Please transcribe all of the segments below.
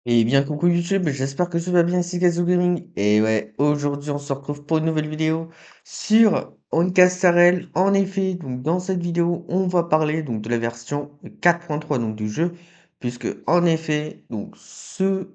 Et bien coucou YouTube, j'espère que tout va bien ici Kazoo Gaming. Et ouais, aujourd'hui on se retrouve pour une nouvelle vidéo sur Oncastarel. En effet, donc dans cette vidéo, on va parler donc de la version 4.3 donc du jeu, puisque en effet, donc ce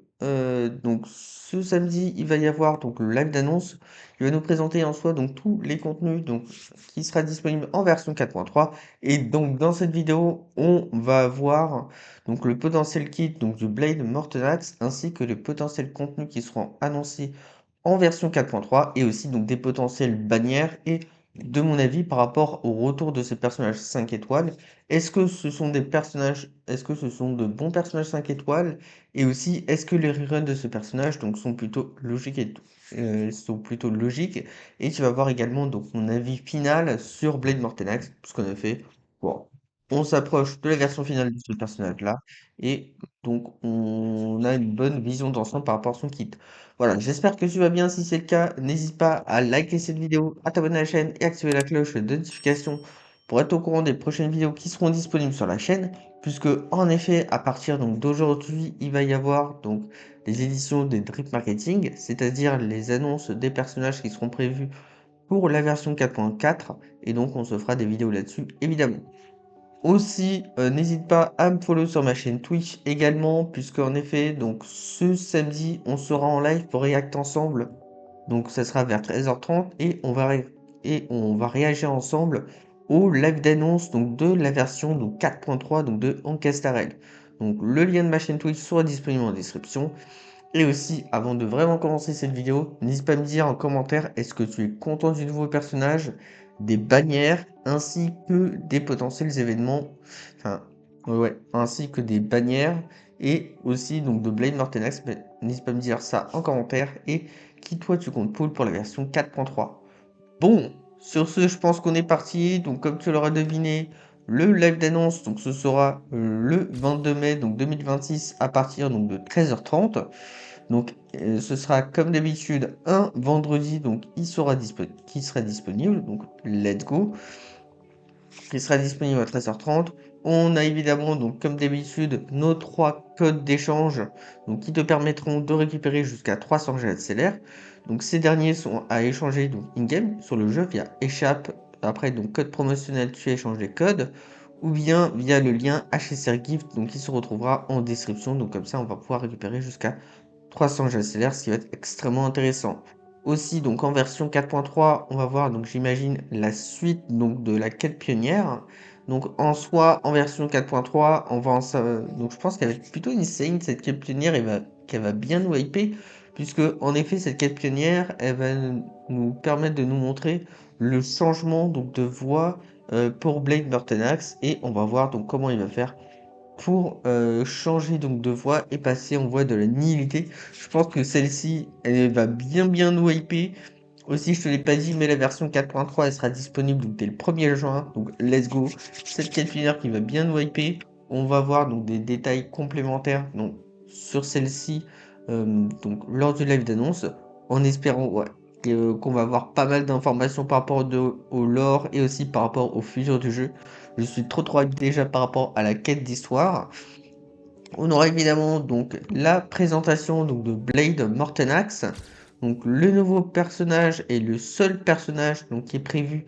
samedi, il va y avoir donc le live d'annonce. Il va nous présenter en soi donc tous les contenus donc qui sera disponible en version 4.3. Et donc dans cette vidéo, on va voir donc le potentiel kit donc du Blade Mortenax ainsi que les potentiels contenus qui seront annoncés en version 4.3 et aussi donc des potentielles bannières et de mon avis par rapport au retour de ces personnages 5 étoiles, est-ce que ce sont des personnages, est-ce que ce sont de bons personnages 5 étoiles et aussi est-ce que les reruns de ce personnage donc sont plutôt logiques et tu vas voir également donc mon avis final sur Blade Mortenax parce qu'on a fait bon, on s'approche de la version finale de ce personnage-là et donc on a une bonne vision d'ensemble par rapport à son kit. Voilà, j'espère que tu vas bien. Si c'est le cas, n'hésite pas à liker cette vidéo, à t'abonner à la chaîne et activer la cloche de notification pour être au courant des prochaines vidéos qui seront disponibles sur la chaîne. Puisque en effet, à partir donc d'aujourd'hui, il va y avoir donc les éditions des Drip Marketing, c'est-à-dire les annonces des personnages qui seront prévus pour la version 4.4. Et donc on se fera des vidéos là-dessus, évidemment. Aussi, n'hésite pas à me follow sur ma chaîne Twitch également, puisque en effet, donc ce samedi, on sera en live pour React ensemble. Donc ça sera vers 13h30 et on va réagir ensemble au live d'annonce donc de la version donc 4.3 donc de Ancastarel. Donc le lien de ma chaîne Twitch sera disponible en description. Et aussi, avant de vraiment commencer cette vidéo, n'hésite pas à me dire en commentaire est-ce que tu es content du nouveau personnage, des bannières, ainsi que des potentiels événements, enfin, ouais, ainsi que des bannières, et aussi donc de Blade Mortenax, mais n'hésite pas à me dire ça en commentaire, et qui toi tu comptes pull pour la version 4.3. Bon, sur ce, je pense qu'on est parti, donc comme tu l'auras deviné, le live d'annonce, donc ce sera le 22 mai donc 2026 à partir donc de 13h30. Donc, ce sera comme d'habitude un vendredi, donc qui sera disponible. Donc, let's go. Qui sera disponible à 13h30. On a évidemment, donc comme d'habitude, nos 3 codes d'échange donc qui te permettront de récupérer jusqu'à 300 G SLR. Donc, ces derniers sont à échanger donc in-game sur le jeu via échappe. Après, donc code promotionnel, tu échanges les codes. Ou bien via le lien HSR Gift, donc qui se retrouvera en description. Donc, comme ça, on va pouvoir récupérer jusqu'à 300 GSLR, ce qui va être extrêmement intéressant. Aussi, donc en version 4.3, on va voir, donc j'imagine, la suite donc, de la quête pionnière. Donc en soi, en version 4.3, donc je pense qu'elle va être plutôt insane, cette quête pionnière, qu'elle va bien nous hyper, puisque en effet, cette quête pionnière, elle va nous permettre de nous montrer le changement donc, de voie pour Blade Mortenax, et on va voir donc comment il va faire pour changer donc de voie et passer en voie de la nihilité. Je pense que celle-ci, elle va bien nous hyper. Aussi, je te l'ai pas dit, mais la version 4.3, elle sera disponible donc, dès le 1er juin. Donc, let's go. Cette quête finale qui va bien nous hyper. On va voir donc des détails complémentaires donc, sur celle-ci donc, lors du live d'annonce. En espérant ouais, qu'on va avoir pas mal d'informations par rapport au lore et aussi par rapport au futur du jeu. Je suis trop hype déjà par rapport à la quête d'histoire. On aura évidemment donc la présentation donc, de Blade Mortenax. Donc le nouveau personnage est le seul personnage donc, qui est prévu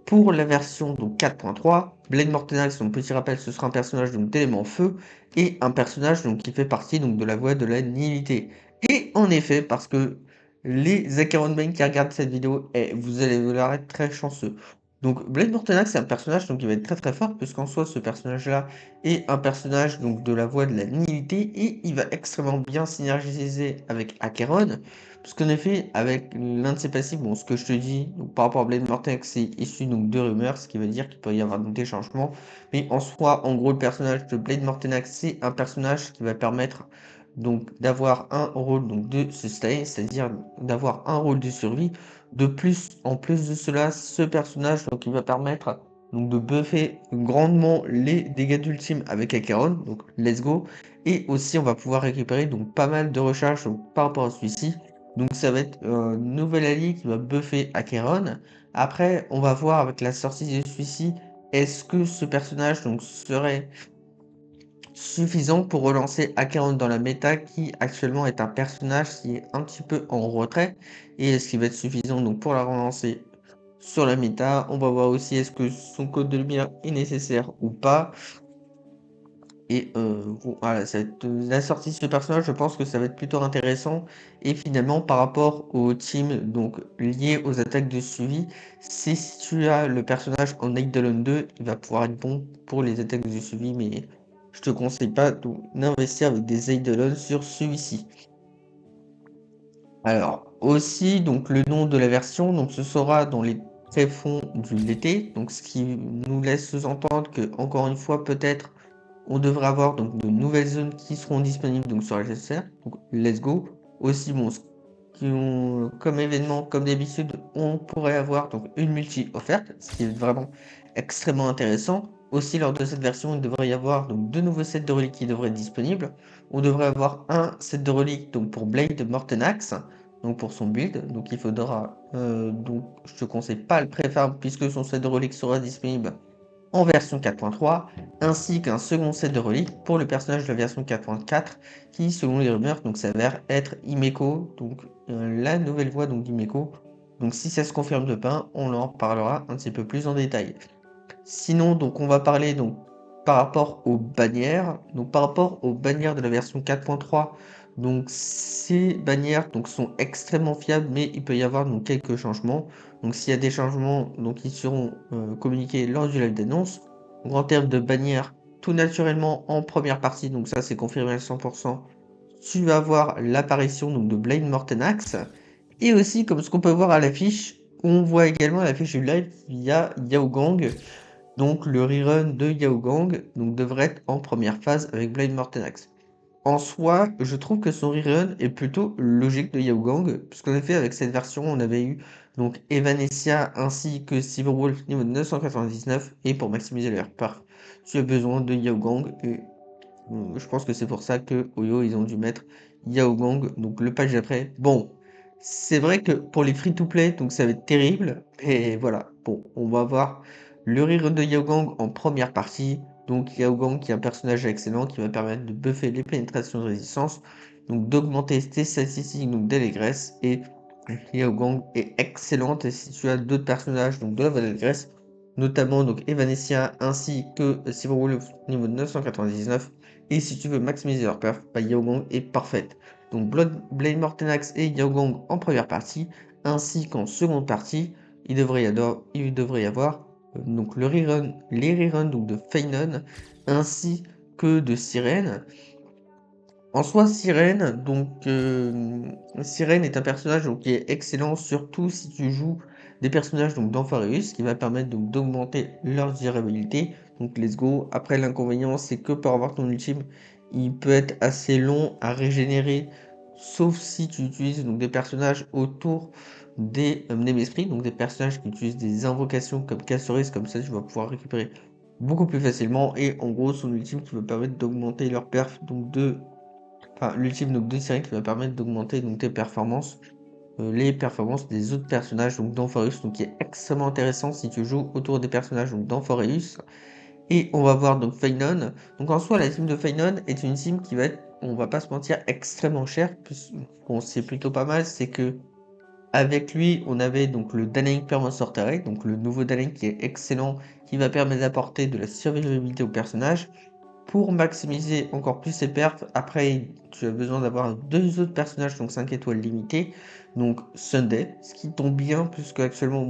pour la version donc 4.3. Blade Mortenax, donc petit rappel, ce sera un personnage donc d'élément feu et un personnage donc qui fait partie donc de la voie de la nihilité. Et en effet, parce que les Acheron Bane qui regardent cette vidéo, vous allez leur être très chanceux. Donc Blade Mortenax c'est un personnage donc qui va être très fort puisqu'en soi ce personnage là est un personnage donc de la voie de la nihilité et il va extrêmement bien synergiser avec Acheron. Parce qu'en effet, avec l'un de ses passifs, bon, ce que je te dis donc, par rapport à Blade Mortenax, c'est issu donc de rumeurs, ce qui veut dire qu'il peut y avoir donc, des changements. Mais en soi, en gros, le personnage de Blade Mortenax, c'est un personnage qui va permettre donc d'avoir un rôle donc de sustain, c'est-à-dire d'avoir un rôle de survie. De plus, en plus de cela, ce personnage donc il va permettre donc de buffer grandement les dégâts d'ultime avec Acheron, donc let's go. Et aussi, on va pouvoir récupérer donc pas mal de recharge donc, par rapport à celui-ci. Donc ça va être un nouvel allié qui va buffer Acheron. Après, on va voir avec la sortie de celui-ci, est-ce que ce personnage donc suffisant pour relancer Acheron dans la méta, qui actuellement est un personnage qui est un petit peu en retrait. Et est-ce qu'il va être suffisant donc pour la relancer sur la méta? On va voir aussi est-ce que son code de lumière est nécessaire ou pas. Et voilà, la sortie de ce personnage, je pense que ça va être plutôt intéressant. Et finalement, par rapport aux teams donc liés aux attaques de suivi, si tu as le personnage en Eidolon 2, il va pouvoir être bon pour les attaques de suivi, mais je te conseille pas d'investir avec des Eidolon sur celui-ci. Alors, aussi, donc le nom de la version, donc ce sera dans les tréfonds du l'été, donc ce qui nous laisse sous-entendre que, encore une fois, peut-être, on devrait avoir donc de nouvelles zones qui seront disponibles donc sur la GSR. Donc, let's go. Aussi, bon, comme événement, comme d'habitude, on pourrait avoir donc une multi offerte, ce qui est vraiment extrêmement intéressant. Aussi, lors de cette version, il devrait y avoir donc deux nouveaux sets de reliques qui devraient être disponibles. On devrait avoir un set de reliques donc pour Blade Mortenax, donc pour son build. Donc il faudra, donc je te conseille pas le préfarm puisque son set de reliques sera disponible en version 4.3, ainsi qu'un second set de reliques pour le personnage de la version 4.4 qui, selon les rumeurs, donc s'avère être Himeko, donc la nouvelle voix donc d'Himeko. Donc si ça se confirme de pain, on en parlera un petit peu plus en détail. Sinon, donc on va parler donc par rapport aux bannières. Donc par rapport aux bannières de la version 4.3, donc ces bannières donc sont extrêmement fiables, mais il peut y avoir donc quelques changements. Donc s'il y a des changements, donc ils seront communiqués lors du live d'annonce. Donc en termes de bannières, tout naturellement en première partie, donc ça c'est confirmé à 100%. Tu vas avoir l'apparition donc de Blade Mortenax. Et aussi, comme ce qu'on peut voir à l'affiche, on voit également à l'affiche du live, il y a Yao Gang. Donc le rerun de Yao Gang donc, devrait être en première phase avec Blade Mortenax. En soi, je trouve que son rerun est plutôt logique de Yao Gang, puisqu'en effet, avec cette version, on avait eu donc Evanescia ainsi que Silverwolf niveau 999, et pour maximiser leur perf, tu as besoin de Yao Gang, et je pense que c'est pour ça que Oyo, ils ont dû mettre Yao Gang, donc le patch d'après. Bon, c'est vrai que pour les free-to-play, donc ça va être terrible, et voilà. Bon, on va voir le rerun de Yao Gang en première partie. Donc Yao Gang qui est un personnage excellent qui va permettre de buffer les pénétrations de résistance, donc d'augmenter tes statistiques donc d'allégresse, et Yao Gang est excellente. Et si tu as d'autres personnages donc de la Voie d'allégresse, notamment donc Evanescia ainsi que Silverwolf niveau 999, et si tu veux maximiser leur perf, bah, Yao Gang est parfaite. Donc Blade Mortenax et Yao Gang en première partie, ainsi qu'en seconde partie, il devrait y avoir donc les reruns donc de Feynon, ainsi que de Sirène. En soi, Sirène, Sirène est un personnage donc, qui est excellent, surtout si tu joues des personnages donc d'Amphareus, qui va permettre donc d'augmenter leur durabilité. Donc let's go. Après, l'inconvénient, c'est que pour avoir ton ultime, il peut être assez long à régénérer, sauf si tu utilises donc des personnages autour des Mnesprits, donc des personnages qui utilisent des invocations comme Castoris, comme ça tu vas pouvoir récupérer beaucoup plus facilement. Et en gros, son ultime qui va permettre d'augmenter leur perf donc l'ultime donc de série qui va permettre d'augmenter donc tes performances, les performances des autres personnages donc d'Amphareus, donc qui est extrêmement intéressant si tu joues autour des personnages donc d'Amphareus. Et on va voir donc Feynon. Donc en soi, la team de Feynon est une team qui va être, on va pas se mentir, extrêmement chère. Bon, c'est plutôt pas mal, c'est que avec lui, on avait donc le Daring Permanent Sorcerer, donc le nouveau Daring qui est excellent, qui va permettre d'apporter de la survivabilité au personnage. Pour maximiser encore plus ses perfs, après tu as besoin d'avoir deux autres personnages, donc 5 étoiles limitées, donc Sunday, ce qui tombe bien puisque actuellement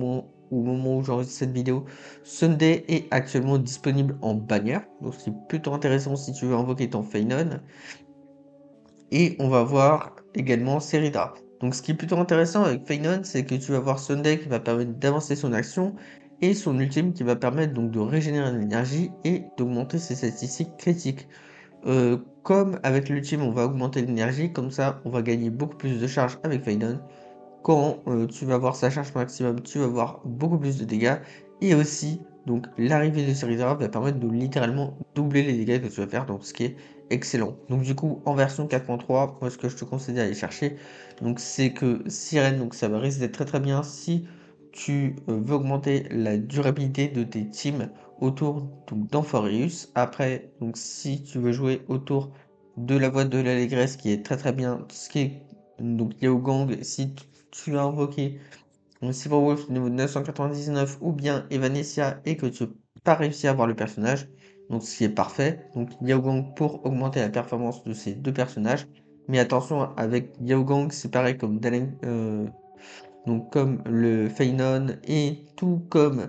au moment où j'enregistre cette vidéo, Sunday est actuellement disponible en bannière, donc c'est plutôt intéressant si tu veux invoquer ton Feynon. Et on va voir également Serida. Donc ce qui est plutôt intéressant avec Feynon, c'est que tu vas voir Sunday qui va permettre d'avancer son action, et son ultime qui va permettre donc de régénérer l'énergie et d'augmenter ses statistiques critiques. Comme avec l'ultime, on va augmenter l'énergie, comme ça, on va gagner beaucoup plus de charge avec Feynon. Quand tu vas voir sa charge maximum, tu vas voir beaucoup plus de dégâts. Et aussi, donc l'arrivée de Syrizara va permettre de littéralement doubler les dégâts que tu vas faire, donc ce qui est excellent. Donc du coup, en version 4.3, moi ce que je te conseille d'aller chercher, donc c'est que Sirène, donc ça va risque d'être très très bien si tu veux augmenter la durabilité de tes teams autour donc d'Amphorius. Après, donc si tu veux jouer autour de la voie de l'allégresse qui est très très bien, ce qui est donc lié au gang, si tu as invoqué donc Silverwolf niveau 999 ou bien Evanescia et que tu n'as pas réussi à avoir le personnage, donc ce qui est parfait. Donc Yao Gang pour augmenter la performance de ces deux personnages. Mais attention, avec Yao Gang, c'est pareil comme donc comme le Feynon et tout comme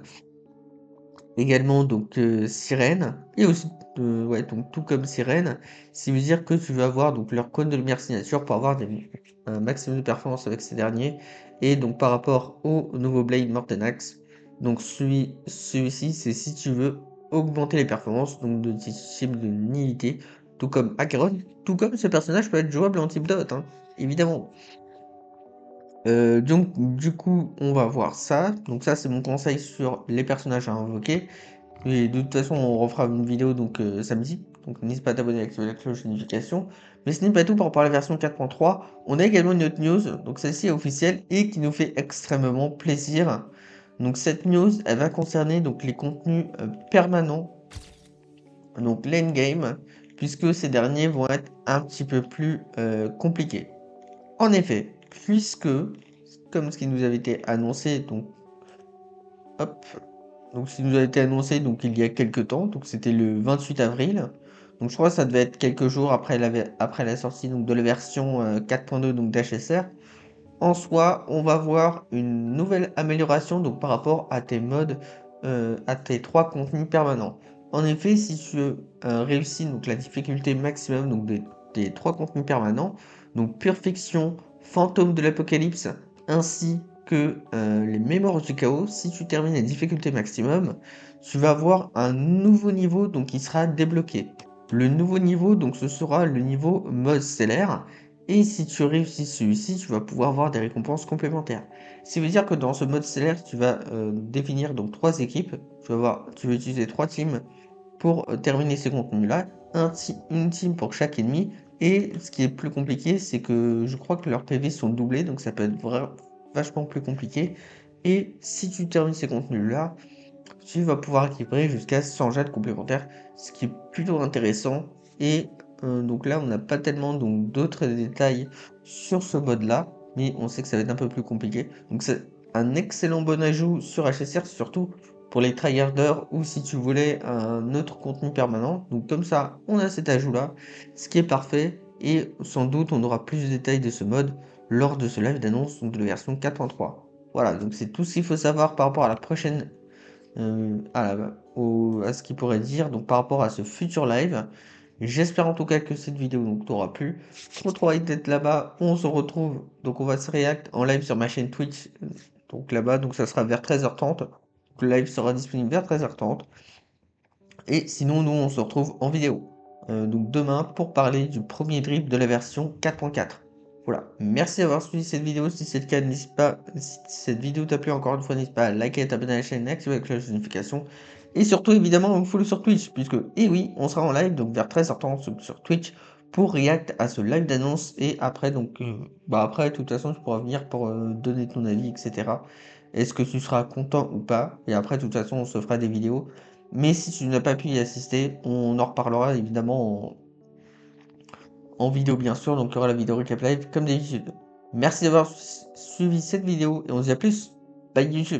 également donc Sirène et aussi ouais donc tout comme Sirène, ça veut dire que tu vas avoir donc leur cône de lumière signature pour avoir un maximum de performance avec ces derniers et donc par rapport au nouveau Blade Mortenax, donc celui-ci c'est si tu veux augmenter les performances donc de type de nihilité, tout comme Acheron, tout comme ce personnage peut être jouable en type dot, hein, évidemment. Donc du coup on va voir ça, donc ça c'est mon conseil sur les personnages à invoquer. Et de toute façon, on refera une vidéo donc samedi. Donc n'hésite pas à t'abonner et à activer la cloche de notification. Mais ce n'est pas tout par rapport à la version 4.3. On a également une autre news. Donc celle-ci est officielle et qui nous fait extrêmement plaisir. Donc cette news, elle va concerner donc les contenus permanents, donc l'endgame, puisque ces derniers vont être un petit peu plus compliqués. En effet, puisque, comme ce qui nous avait été annoncé, donc hop, donc, ça nous a été annoncé donc, il y a quelques temps, donc c'était le 28 avril. Donc, je crois que ça devait être quelques jours après la sortie donc, de la version 4.2 donc d'HSR. En soi, on va voir une nouvelle amélioration donc, par rapport à tes modes, à tes trois contenus permanents. En effet, si tu réussis donc, la difficulté maximum donc, des trois contenus permanents, donc Pure Fiction, Fantôme de l'Apocalypse, ainsi que les Mémoires du Chaos, si tu termines la difficulté maximum, tu vas avoir un nouveau niveau donc, qui sera débloqué. Le nouveau niveau, donc ce sera le niveau mode stellaire. Et si tu réussis celui-ci, tu vas pouvoir avoir des récompenses complémentaires. Ce qui veut dire que dans ce mode stellaire, tu vas définir donc trois équipes. Tu vas utiliser trois teams pour terminer ces contenus-là. Une team pour chaque ennemi. Et ce qui est plus compliqué, c'est que je crois que leurs PV sont doublés, donc ça peut être vachement plus compliqué. Et si tu termines ces contenus-là, tu vas pouvoir récupérer jusqu'à 100 jets complémentaires, ce qui est plutôt intéressant. Et donc là, on n'a pas tellement donc d'autres détails sur ce mode-là, mais on sait que ça va être un peu plus compliqué. Donc c'est un excellent bon ajout sur HSR, surtout pour les tryharders ou si tu voulais un autre contenu permanent. Donc comme ça, on a cet ajout-là, ce qui est parfait. Et sans doute, on aura plus de détails de ce mode lors de ce live d'annonce de la version 4.3. Voilà, donc c'est tout ce qu'il faut savoir par rapport à la prochaine à ce qu'il pourrait dire donc par rapport à ce futur live. J'espère en tout cas que cette vidéo donc t'aura plu. Trop trop hâte d'être là-bas. On se retrouve donc on va se react en live sur ma chaîne Twitch donc là-bas donc ça sera vers 13h30. Donc, le live sera disponible vers 13h30. Et sinon nous on se retrouve en vidéo donc demain pour parler du premier drip de la version 4.4. Voilà, merci d'avoir suivi cette vidéo. Si c'est le cas, n'hésite pas, si cette vidéo t'a plu encore une fois, n'hésite pas à liker, t'abonner à la chaîne, activer la cloche de notification. Et surtout, évidemment, on follow sur Twitch, puisque, et oui, on sera en live, donc vers 13h30 sur Twitch, pour react à ce live d'annonce. Et après, donc, après, de toute façon, tu pourras venir pour donner ton avis, etc. Est-ce que tu seras content ou pas? Et après, de toute façon, on se fera des vidéos. Mais si tu n'as pas pu y assister, on en reparlera évidemment en vidéo bien sûr, donc il y aura la vidéo recap live comme d'habitude. Merci d'avoir suivi cette vidéo et on se dit à plus. Bye YouTube.